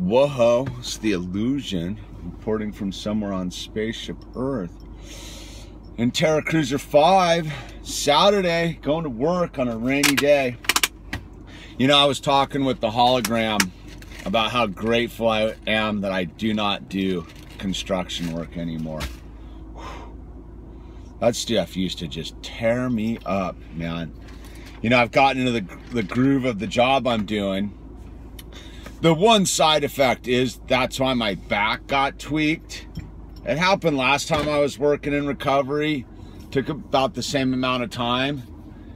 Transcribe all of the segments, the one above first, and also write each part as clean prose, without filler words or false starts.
Whoa, it's the Illusion reporting from somewhere on Spaceship Earth. In Terra Cruiser 5, Saturday, going to work on a rainy day. You know, I was talking with the hologram about how grateful I am that I do not do construction work anymore. That stuff used to just tear me up, man. You know, I've gotten into the groove of the job I'm doing. The one side effect is that's why my back got tweaked. It happened last time I was working in recovery. Took about the same amount of time.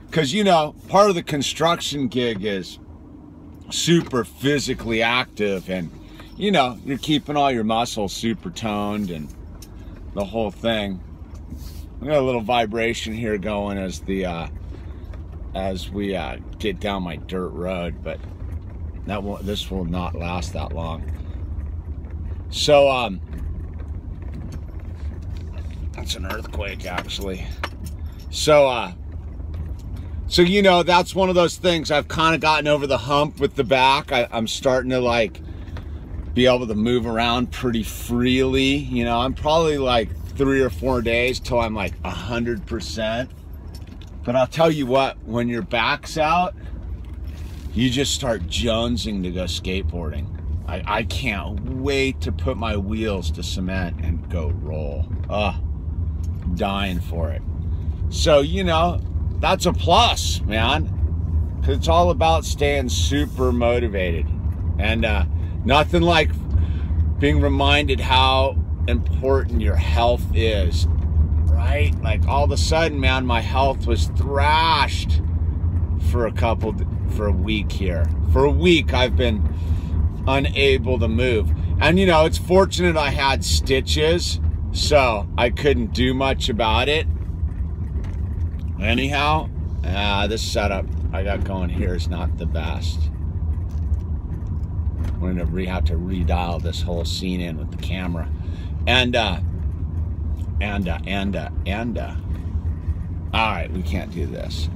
Because, you know, part of the construction gig is super physically active, and, you know, you're keeping all your muscles super toned and the whole thing. I got a little vibration here going as the as we get down my dirt road, but this will not last that long. So that's an earthquake, actually. So you know, that's one of those things. I've kind of gotten over the hump with the back. I'm starting to like be able to move around pretty freely. You know, I'm probably like 3 or 4 days till I'm like 100%. But I'll tell you what, when your back's out, you just start jonesing to go skateboarding. I can't wait to put my wheels to cement and go roll. Dying for it. So, you know, that's a plus, man. 'Cause it's all about staying super motivated. And nothing like being reminded how important your health is, right? Like all of a sudden, man, my health was thrashed for a week here. For a week, I've been unable to move. And you know, it's fortunate I had stitches, so I couldn't do much about it. Anyhow, this setup I got going here is not the best. We're gonna have to redial this whole scene in with the camera. And all right, we can't do this.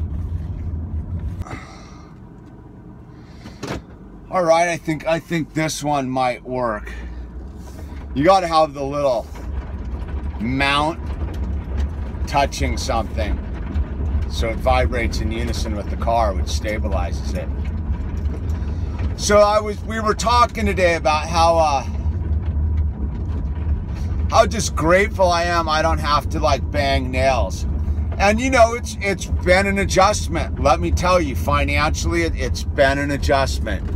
All right, I think this one might work. You got to have the little mount touching something so it vibrates in unison with the car, which stabilizes it. So we were talking today about how just grateful I am I don't have to like bang nails. And you know, it's been an adjustment. Let me tell you, financially, it's been an adjustment.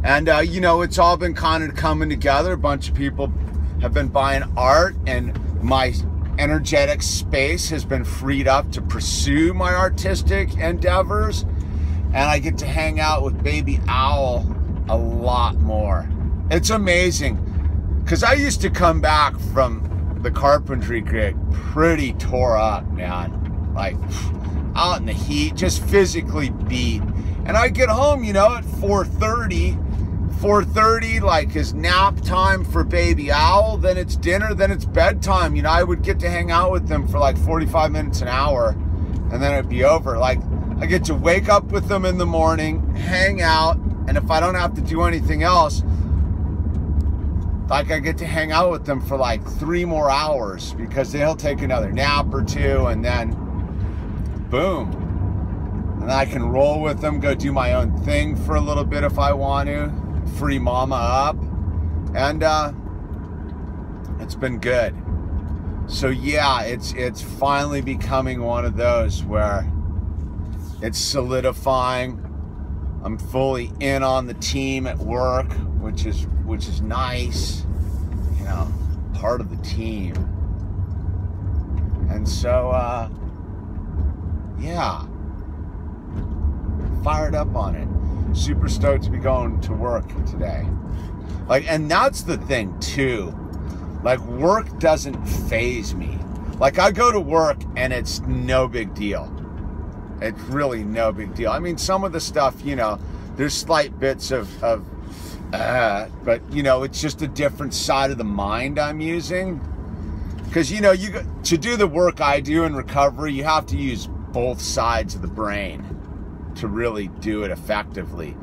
And you know, it's all been kind of coming together. A bunch of people have been buying art, and my energetic space has been freed up to pursue my artistic endeavors. And I get to hang out with Baby Owl a lot more. It's amazing. Because I used to come back from the carpentry gig pretty tore up, man. Like, out in the heat, just physically beat. And I get home, you know, at 4:30. 4:30, like, is nap time for Baby Owl. Then it's dinner, then it's bedtime. You know, I would get to hang out with them for like 45 minutes, an hour, and then it'd be over. Like, I get to wake up with them in the morning, hang out, and if I don't have to do anything else, like I get to hang out with them for like 3 more hours because they'll take another nap or two, and then boom. And I can roll with them, go do my own thing for a little bit if I want to, free mama up. And it's been good. So yeah, it's finally becoming one of those where it's solidifying. I'm fully in on the team at work, which is nice, you know, part of the team. And so, yeah, fired up on it. Super stoked to be going to work today. Like, and that's the thing too. Like, work doesn't faze me. Like, I go to work and it's no big deal. It's really no big deal. I mean, some of the stuff, you know, there's slight bits but you know, it's just a different side of the mind I'm using. Because, you know, to do the work I do in recovery, you have to use both sides of the brain to really do it effectively.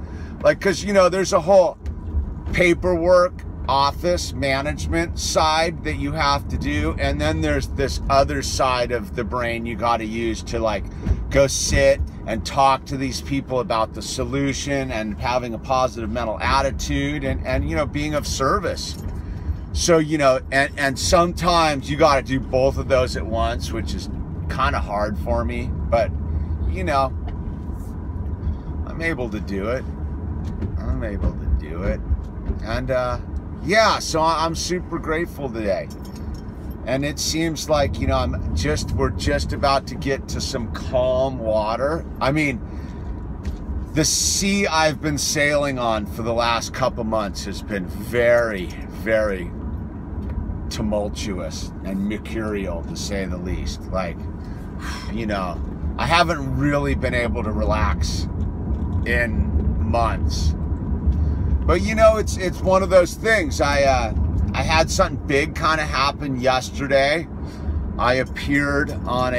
Like, because, you know, there's a whole paperwork, office management side that you have to do, and then there's this other side of the brain you got to use to like go sit and talk to these people about the solution and having a positive mental attitude and you know, being of service. So, you know, and sometimes you got to do both of those at once, which is kind of hard for me, but you know, I'm able to do it. And yeah, so I'm super grateful today. And it seems like, you know, we're just about to get to some calm water. I mean, the sea I've been sailing on for the last couple months has been very, very tumultuous and mercurial, to say the least. Like, you know, I haven't really been able to relax in months. But you know, it's one of those things. I had something big kind of happen yesterday. I appeared on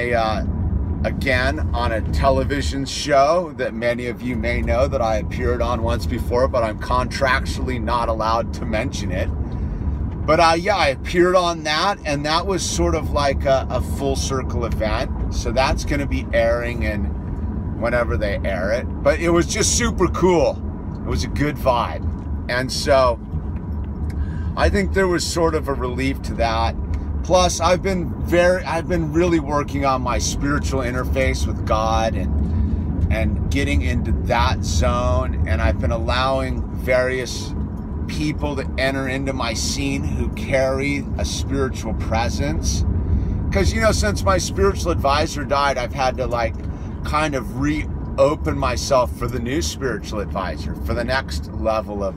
again on a television show that many of you may know that I appeared on once before, but I'm contractually not allowed to mention it. But yeah, I appeared on that, and that was sort of like a full circle event. So that's going to be airing in whenever they air it. But it was just super cool. It was a good vibe. And so I think there was sort of a relief to that. Plus, I've been really working on my spiritual interface with God and getting into that zone. And I've been allowing various people to enter into my scene who carry a spiritual presence. Because, you know, since my spiritual advisor died, I've had to like kind of reopen myself for the new spiritual advisor, for the next level of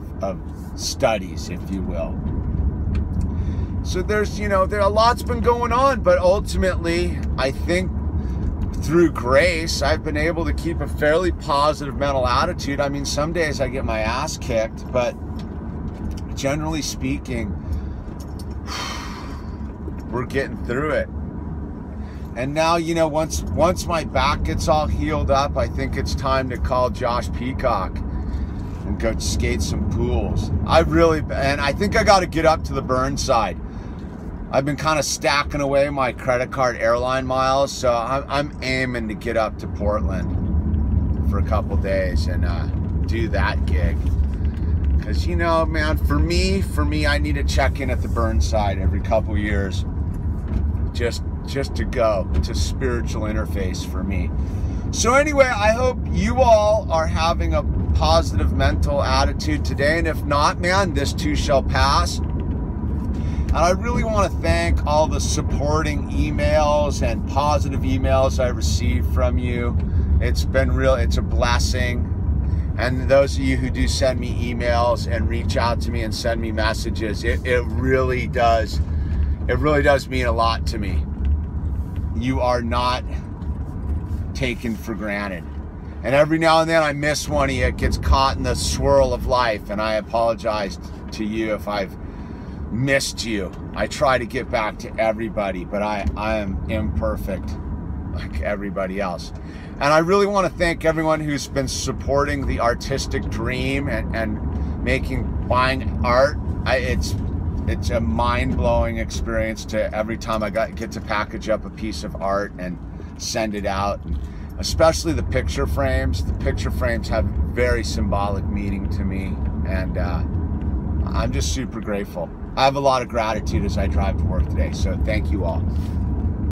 studies, if you will. So there's, you know, a lot's been going on, but ultimately, I think through grace, I've been able to keep a fairly positive mental attitude. I mean, some days I get my ass kicked, but generally speaking, we're getting through it. And now, you know, once my back gets all healed up, I think it's time to call Josh Peacock and go skate some pools. And I think I got to get up to the Burnside. I've been kind of stacking away my credit card airline miles, so I'm aiming to get up to Portland for a couple days and do that gig. Because, you know, man, for me, I need to check in at the Burnside every couple years, just to go to spiritual interface for me. So anyway, I hope you all are having a positive mental attitude today, and if not, man, this too shall pass. And I really want to thank all the supporting emails and positive emails I received from you. It's a blessing. And those of you who do send me emails and reach out to me and send me messages, it really does mean a lot to me. You are not taken for granted. And every now and then I miss one of you. It gets caught in the swirl of life, and I apologize to you if I've missed you. I try to get back to everybody, but I am imperfect like everybody else. And I really want to thank everyone who's been supporting the artistic dream and buying art. It's a mind-blowing experience every time I get to package up a piece of art and send it out. And especially the picture frames. The picture frames have very symbolic meaning to me, and I'm just super grateful. I have a lot of gratitude as I drive to work today, so thank you all.